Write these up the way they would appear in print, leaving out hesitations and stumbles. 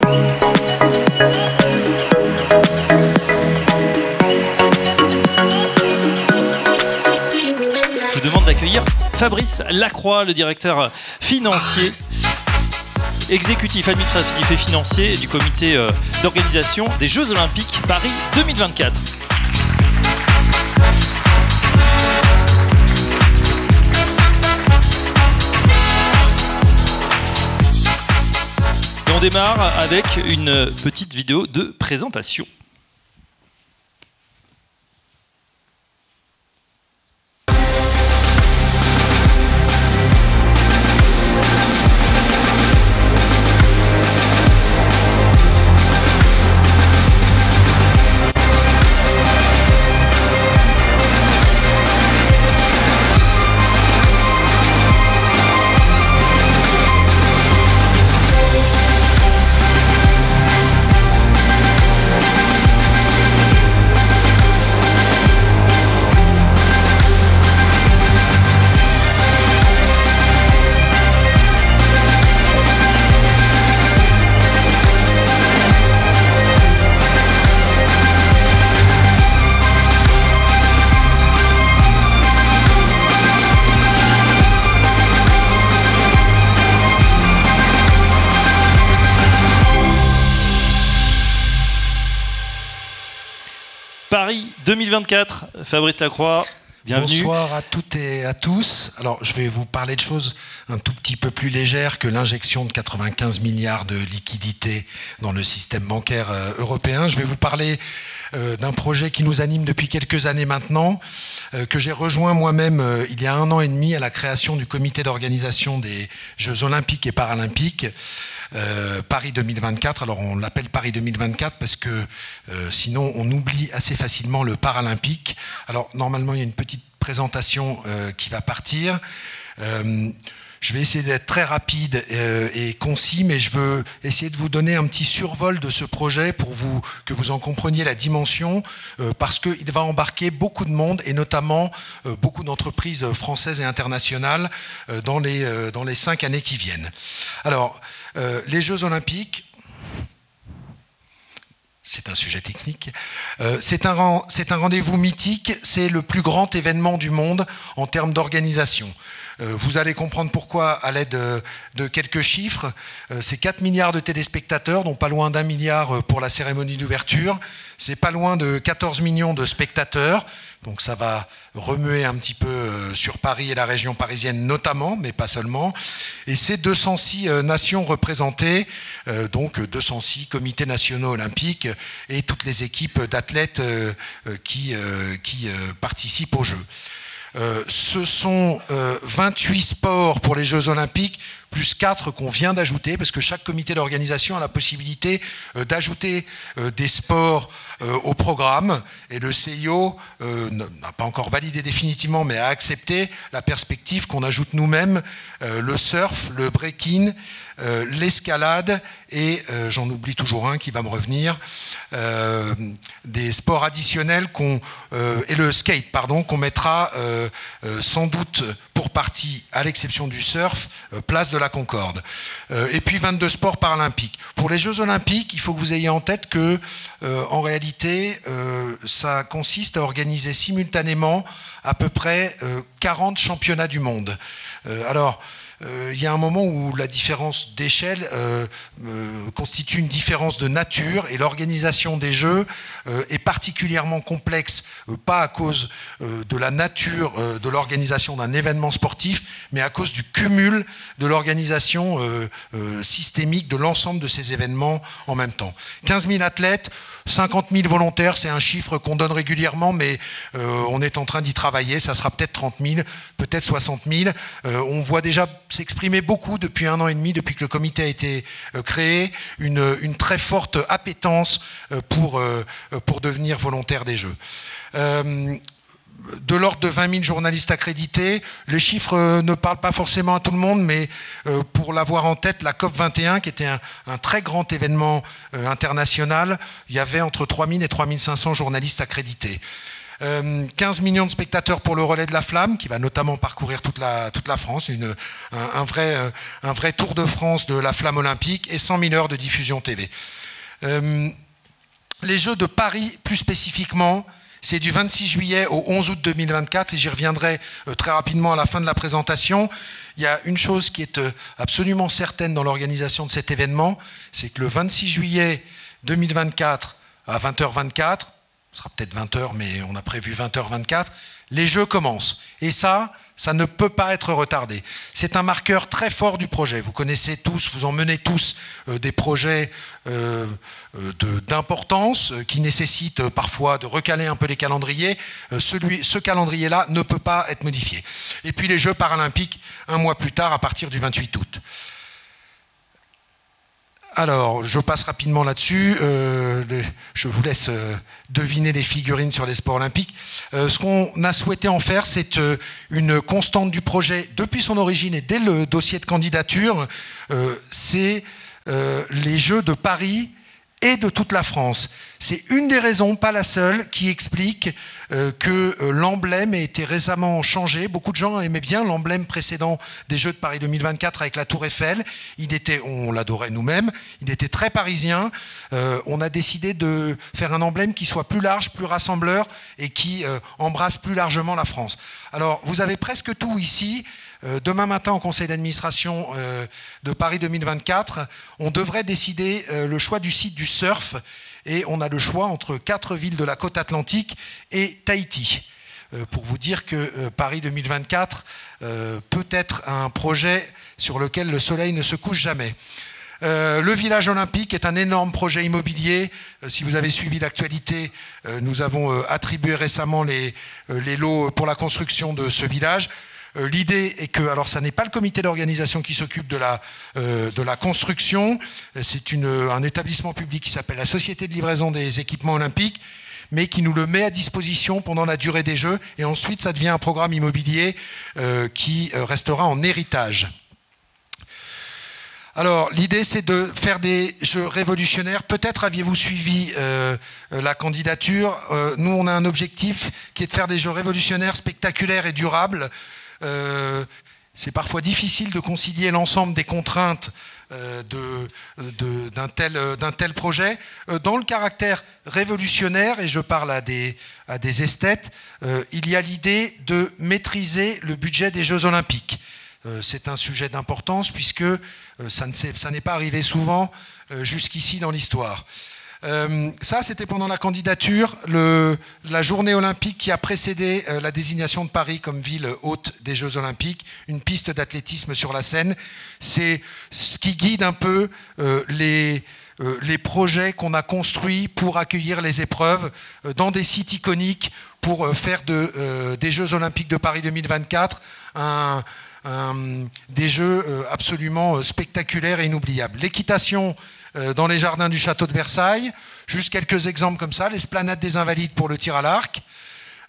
Je vous demande d'accueillir Fabrice Lacroix, le directeur financier, exécutif, administratif et financier du comité d'organisation des Jeux Olympiques Paris 2024. Et on démarre avec une petite vidéo de présentation. Paris 2024, Fabrice Lacroix, bienvenue. Bonsoir à toutes et à tous. Alors, je vais vous parler de choses un tout petit peu plus légères que l'injection de 95 milliards de liquidités dans le système bancaire européen. Je vais vous parler d'un projet qui nous anime depuis quelques années maintenant, que j'ai rejoint moi-même il y a 1 an et demi à la création du comité d'organisation des Jeux Olympiques et Paralympiques. Paris 2024, alors on l'appelle Paris 2024 parce que sinon on oublie assez facilement le paralympique. Alors normalement il y a une petite présentation qui va partir. Je vais essayer d'être très rapide et concis, mais je veux essayer de vous donner un petit survol de ce projet pour que vous en compreniez la dimension, parce qu'il va embarquer beaucoup de monde, et notamment beaucoup d'entreprises françaises et internationales dans les 5 années qui viennent. Alors, les Jeux Olympiques, c'est un sujet technique, c'est un rendez-vous mythique, c'est le plus grand événement du monde en termes d'organisation. Vous allez comprendre pourquoi à l'aide de quelques chiffres. C'est 4 milliards de téléspectateurs, dont pas loin d'1 milliard pour la cérémonie d'ouverture. C'est pas loin de 14 millions de spectateurs. Donc ça va remuer un petit peu sur Paris et la région parisienne notamment, mais pas seulement. Et c'est 206 nations représentées, donc 206 comités nationaux olympiques et toutes les équipes d'athlètes qui participent aux Jeux. Ce sont 28 sports pour les Jeux Olympiques, plus 4 qu'on vient d'ajouter, parce que chaque comité d'organisation a la possibilité d'ajouter des sports au programme, et le CIO n'a pas encore validé définitivement, mais a accepté la perspective qu'on ajoute nous-mêmes le surf, le breaking, l'escalade et j'en oublie toujours un qui va me revenir, des sports additionnels et le skate, pardon, qu'on mettra sans doute pour partie, à l'exception du surf, place de la Concorde. Et puis 22 sports paralympiques. Pour les Jeux Olympiques, il faut que vous ayez en tête que en réalité, ça consiste à organiser simultanément à peu près 40 championnats du monde. Alors, il y a un moment où la différence d'échelle constitue une différence de nature, et l'organisation des Jeux est particulièrement complexe, pas à cause de la nature de l'organisation d'un événement sportif, mais à cause du cumul de l'organisation systémique de l'ensemble de ces événements en même temps. 15 000 athlètes, 50 000 volontaires, c'est un chiffre qu'on donne régulièrement, mais on est en train d'y travailler. Ça sera peut-être 30 000, peut-être 60 000. On voit déjà s'exprimer beaucoup depuis 1 an et demi, depuis que le comité a été créé, une très forte appétence pour devenir volontaire des Jeux. De l'ordre de 20 000 journalistes accrédités. Les chiffres ne parlent pas forcément à tout le monde, mais pour l'avoir en tête, la COP21, qui était un très grand événement international, il y avait entre 3 000 et 3 500 journalistes accrédités. 15 millions de spectateurs pour le relais de la flamme, qui va notamment parcourir toute la France, un vrai tour de France de la flamme olympique, et 100 000 heures de diffusion TV. Les Jeux de Paris, plus spécifiquement, c'est du 26 juillet au 11 août 2024, et j'y reviendrai très rapidement à la fin de la présentation. Il y a une chose qui est absolument certaine dans l'organisation de cet événement, c'est que le 26 juillet 2024 à 20h24, ce sera peut-être 20h, mais on a prévu 20h24, les Jeux commencent. Et ça ne peut pas être retardé. C'est un marqueur très fort du projet. Vous connaissez tous, vous en menez tous des projets d'importance qui nécessitent parfois de recaler un peu les calendriers. Ce calendrier-là ne peut pas être modifié. Et puis les Jeux paralympiques, un mois plus tard, à partir du 28 août. Alors, je passe rapidement là-dessus. Je vous laisse deviner les figurines sur les sports olympiques. Ce qu'on a souhaité en faire, c'est une constante du projet depuis son origine et dès le dossier de candidature. C'est les Jeux de Paris et de toute la France. C'est une des raisons, pas la seule, qui explique que l'emblème a été récemment changé. Beaucoup de gens aimaient bien l'emblème précédent des Jeux de Paris 2024 avec la Tour Eiffel. On l'adorait nous-mêmes, il était très parisien. On a décidé de faire un emblème qui soit plus large, plus rassembleur et qui embrasse plus largement la France. Alors, vous avez presque tout ici. Demain matin, au conseil d'administration de Paris 2024, on devrait décider le choix du site du surf, et on a le choix entre 4 villes de la côte atlantique et Tahiti. Pour vous dire que Paris 2024 peut être un projet sur lequel le soleil ne se couche jamais. Le village olympique est un énorme projet immobilier. Si vous avez suivi l'actualité, nous avons attribué récemment les lots pour la construction de ce village. L'idée est que, alors ça n'est pas le comité d'organisation qui s'occupe de la construction, c'est un établissement public qui s'appelle la Société de livraison des équipements olympiques, mais qui nous le met à disposition pendant la durée des Jeux, et ensuite ça devient un programme immobilier qui restera en héritage. Alors, l'idée, c'est de faire des Jeux révolutionnaires. Peut-être aviez-vous suivi la candidature. Nous, on a un objectif qui est de faire des Jeux révolutionnaires, spectaculaires et durables. C'est parfois difficile de concilier l'ensemble des contraintes d'un tel projet. Dans le caractère révolutionnaire, et je parle à des esthètes, il y a l'idée de maîtriser le budget des Jeux olympiques. C'est un sujet d'importance puisque ça n'est pas arrivé souvent jusqu'ici dans l'histoire. Ça, c'était pendant la candidature, la journée olympique qui a précédé la désignation de Paris comme ville hôte des Jeux olympiques, une piste d'athlétisme sur la Seine. C'est ce qui guide un peu les projets qu'on a construits pour accueillir les épreuves dans des sites iconiques pour faire des Jeux olympiques de Paris 2024 des Jeux absolument spectaculaires et inoubliables. L'équitation dans les jardins du château de Versailles, juste quelques exemples comme ça, l'esplanade des Invalides pour le tir à l'arc,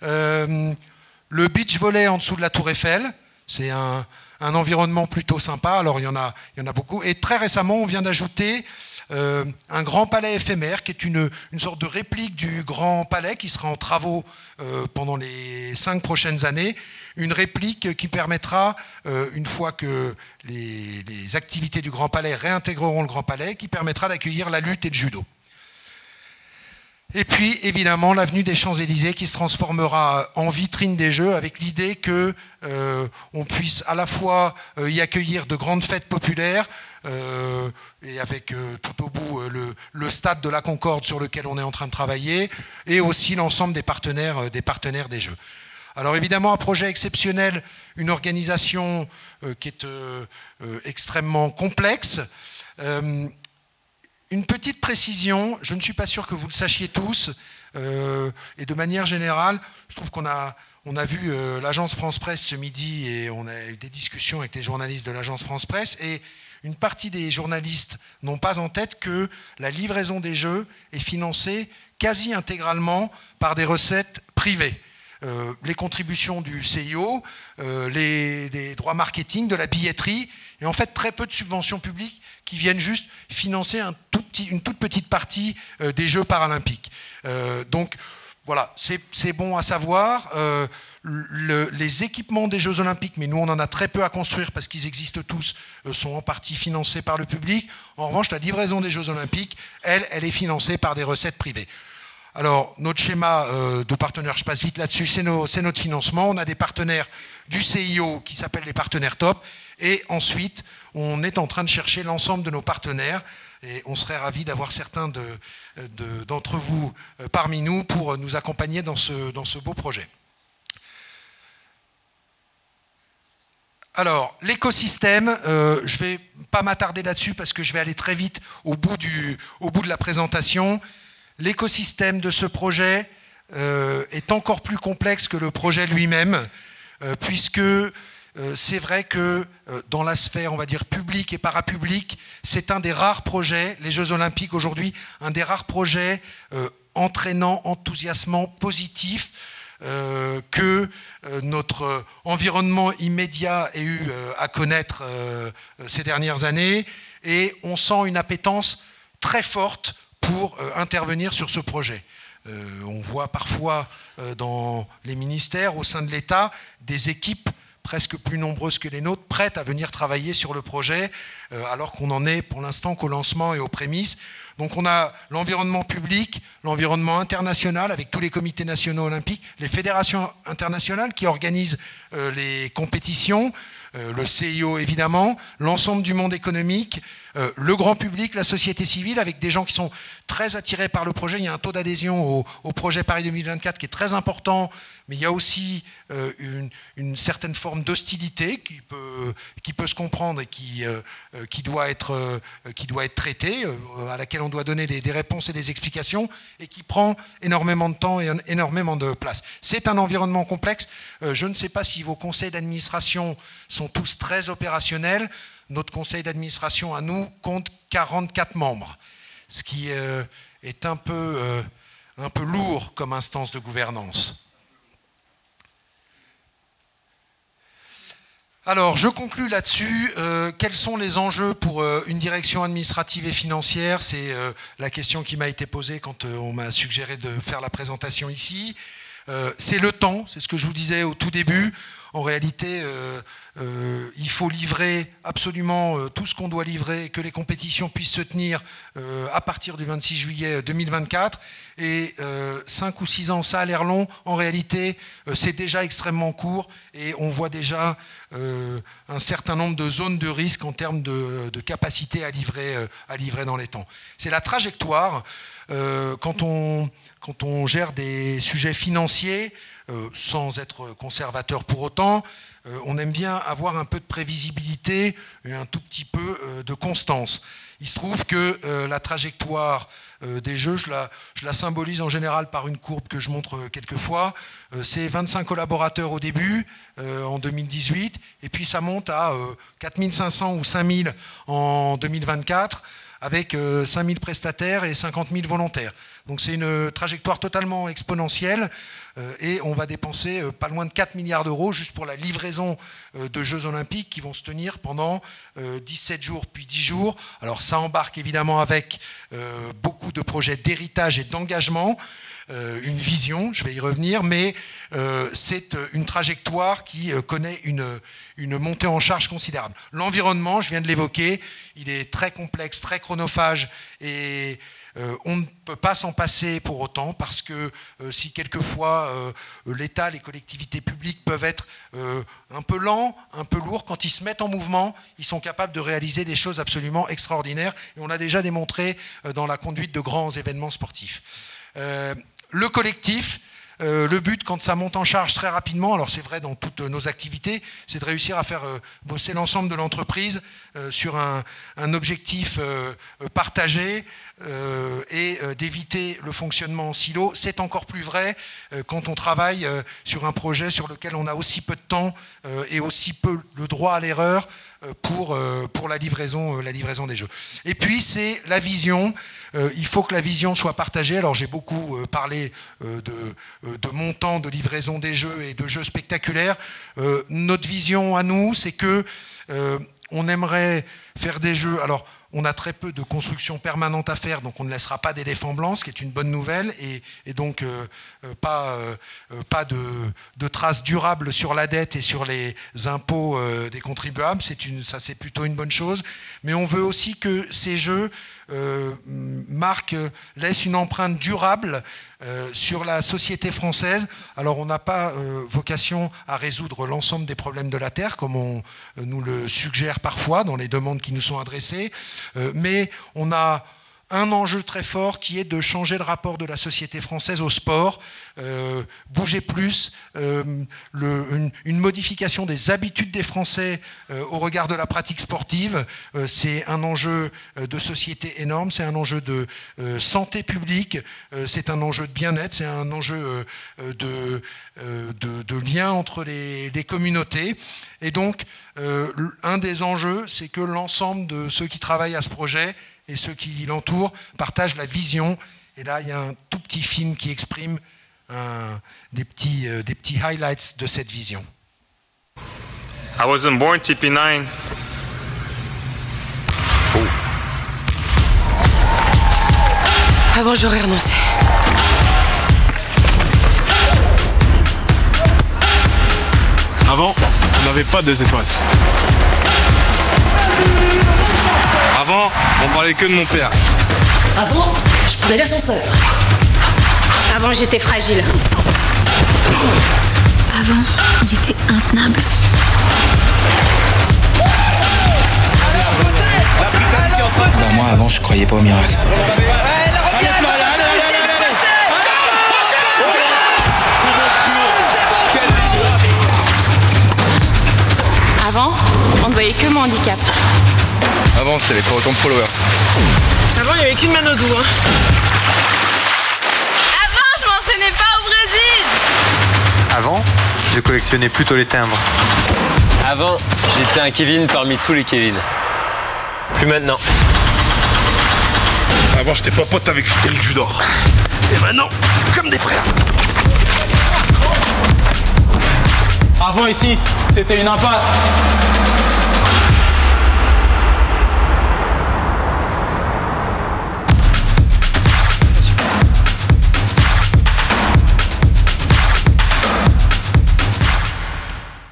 le beach volley en dessous de la Tour Eiffel, c'est un environnement plutôt sympa, alors il y en a beaucoup, et très récemment on vient d'ajouter un grand palais éphémère qui est une sorte de réplique du grand palais qui sera en travaux pendant les 5 prochaines années, une réplique qui permettra, une fois que les activités du grand palais réintégreront le grand palais, qui permettra d'accueillir la lutte et le judo. Et puis, évidemment, l'avenue des Champs-Élysées qui se transformera en vitrine des Jeux avec l'idée qu'on puisse à la fois y accueillir de grandes fêtes populaires et avec tout au bout le stade de la Concorde sur lequel on est en train de travailler et aussi l'ensemble des partenaires des Jeux. Alors évidemment, un projet exceptionnel, une organisation qui est extrêmement complexe. Une petite précision, je ne suis pas sûr que vous le sachiez tous, et de manière générale, je trouve qu'on a vu l'agence France Presse ce midi et on a eu des discussions avec les journalistes de l'agence France Presse et une partie des journalistes n'ont pas en tête que la livraison des Jeux est financée quasi intégralement par des recettes privées. Les contributions du CIO, des droits marketing, de la billetterie, et en fait très peu de subventions publiques qui viennent juste financer une toute petite partie des Jeux paralympiques. Donc voilà, c'est bon à savoir. Les équipements des Jeux Olympiques, mais nous on en a très peu à construire parce qu'ils existent tous, sont en partie financés par le public. En revanche, la livraison des Jeux Olympiques, elle est financée par des recettes privées. Alors, notre schéma de partenaires, je passe vite là-dessus, c'est notre financement. On a des partenaires du CIO qui s'appellent les partenaires top. Et ensuite, on est en train de chercher l'ensemble de nos partenaires. Et on serait ravis d'avoir certains d'entre vous parmi nous pour nous accompagner dans ce beau projet. Alors, l'écosystème, je ne vais pas m'attarder là-dessus parce que je vais aller très vite au bout de la présentation. L'écosystème de ce projet est encore plus complexe que le projet lui-même, puisque c'est vrai que dans la sphère, on va dire, publique et parapublique, c'est un des rares projets, les Jeux Olympiques aujourd'hui, un des rares projets entraînants, enthousiasmants, positifs, que notre environnement immédiat ait eu à connaître ces dernières années, et on sent une appétence très forte pour intervenir sur ce projet. On voit parfois dans les ministères, au sein de l'État, des équipes presque plus nombreuses que les nôtres, prêtes à venir travailler sur le projet, alors qu'on en est pour l'instant qu'au lancement et aux prémices. Donc on a l'environnement public, l'environnement international avec tous les comités nationaux olympiques, les fédérations internationales qui organisent les compétitions, le CIO évidemment, l'ensemble du monde économique, le grand public, la société civile, avec des gens qui sont très attirés par le projet. Il y a un taux d'adhésion au projet Paris 2024 qui est très important, mais il y a aussi une certaine forme d'hostilité qui peut se comprendre et qui doit être traitée, à laquelle on doit donner des réponses et des explications, et qui prend énormément de temps et énormément de place. C'est un environnement complexe. Je ne sais pas si vos conseils d'administration sont tous très opérationnels. Notre conseil d'administration à nous compte 44 membres, ce qui est un peu lourd comme instance de gouvernance. Alors, je conclus là-dessus. Quels sont les enjeux pour une direction administrative et financière? C'est la question qui m'a été posée quand on m'a suggéré de faire la présentation ici. C'est le temps, c'est ce que je vous disais au tout début. En réalité, il faut livrer absolument tout ce qu'on doit livrer, que les compétitions puissent se tenir à partir du 26 juillet 2024. Et 5 ou 6 ans, ça a l'air long. En réalité, c'est déjà extrêmement court et on voit déjà un certain nombre de zones de risque en termes de capacité à livrer dans les temps. C'est la trajectoire. Quand on gère des sujets financiers, sans être conservateur pour autant, on aime bien avoir un peu de prévisibilité et un tout petit peu de constance. Il se trouve que la trajectoire des Jeux, je la symbolise en général par une courbe que je montre quelquefois. C'est 25 collaborateurs au début, en 2018, et puis ça monte à 4500 ou 5000 en 2024, avec 5000 prestataires et 50 000 volontaires. Donc c'est une trajectoire totalement exponentielle et on va dépenser pas loin de 4 milliards d'euros juste pour la livraison de Jeux Olympiques qui vont se tenir pendant 17 jours puis 10 jours. Alors ça embarque évidemment avec beaucoup de projets d'héritage et d'engagement, une vision, je vais y revenir, mais c'est une trajectoire qui connaît une montée en charge considérable. L'environnement, je viens de l'évoquer, il est très complexe, très chronophage et on ne peut pas s'en passer pour autant parce que si quelquefois l'État, les collectivités publiques peuvent être un peu lents, un peu lourds, quand ils se mettent en mouvement, ils sont capables de réaliser des choses absolument extraordinaires et on l'a déjà démontré dans la conduite de grands événements sportifs. Le collectif, le but quand ça monte en charge très rapidement, alors c'est vrai dans toutes nos activités, c'est de réussir à faire bosser l'ensemble de l'entreprise sur un objectif partagé et d'éviter le fonctionnement en silo. C'est encore plus vrai quand on travaille sur un projet sur lequel on a aussi peu de temps et aussi peu le droit à l'erreur pour la livraison des Jeux. Et puis c'est la vision. Il faut que la vision soit partagée. Alors j'ai beaucoup parlé de montants de livraison des Jeux et de Jeux spectaculaires. Notre vision à nous, c'est que on aimerait faire des Jeux. Alors on a très peu de construction permanente à faire, donc on ne laissera pas d'éléphants blancs, ce qui est une bonne nouvelle, et donc pas de traces durables sur la dette et sur les impôts des contribuables. Ça, c'est plutôt une bonne chose. Mais on veut aussi que ces jeux laissent une empreinte durable sur la société française. Alors on n'a pas vocation à résoudre l'ensemble des problèmes de la Terre, comme on nous le suggère parfois dans les demandes qui nous sont adressées, mais on a un enjeu très fort qui est de changer le rapport de la société française au sport, bouger plus, une modification des habitudes des Français au regard de la pratique sportive. C'est un enjeu de société énorme, c'est un enjeu de santé publique, c'est un enjeu de bien-être, c'est un enjeu de lien entre les communautés. Et donc, un des enjeux, c'est que l'ensemble de ceux qui travaillent à ce projet et ceux qui l'entourent partagent la vision. Et là, il y a un tout petit film qui exprime des petits highlights de cette vision. I wasn't born TP9. Avant, j'aurais renoncé. Avant, on n'avait pas 2 étoiles. Avant, on parlait que de mon père. Avant, je prenais l'ascenseur. Avant, j'étais fragile. Avant, il était intenable. Moi, avant, je croyais pas au miracle. Avant, on ne voyait que mon handicap. Avant, tu n'avais pas autant de followers. Avant, il n'y avait qu'une main au doux. Avant, je m'entraînais pas au Brésil. Avant, je collectionnais plutôt les timbres. Avant, j'étais un Kevin parmi tous les Kevin. Plus maintenant. Avant, j'étais pas pote avec Eric Judor. Et maintenant, comme des frères. Avant ici, c'était une impasse.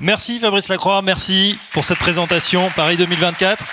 Merci Fabrice Lacroix, merci pour cette présentation Paris 2024.